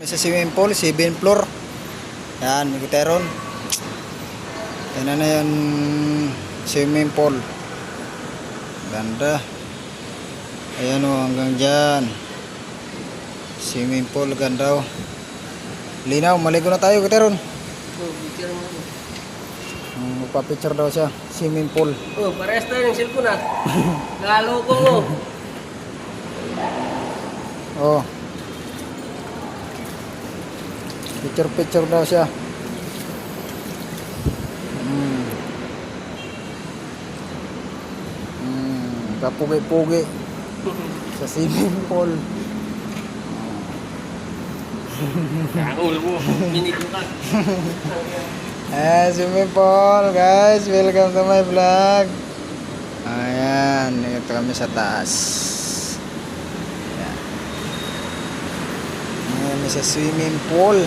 Sa swimming pool, 7 floor. Yan, may guteron. Yan na yung swimming pool. Ganda. Ayan o, hanggang dyan. Swimming pool, ganda o. Linaw, maligo na tayo, guteron. Magpa-picture daw siya. Swimming pool. Oh, parehas tayo ng cellphone ah. Naloko mo. Oh. Picture daw siya. Kapugi-pugi sa swimming pool. Ulo mo. Minito ka. Swimming pool, guys. Welcome to my vlog. Ayan, ito kami sa taas. Ayan. Ayan, may sa swimming pool.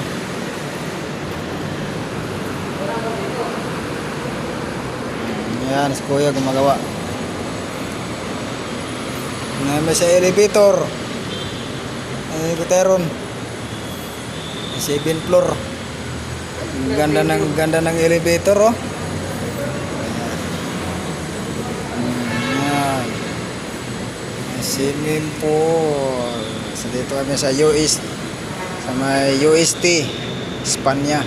Ayan, si Kuya gumagawa. Ayan, may sa elevator. Ayan, guteron. 7 floor. Ganda ng elevator, oh. Ayan. Swimming pool. So dito kami sa US, sa may UST, Espanya.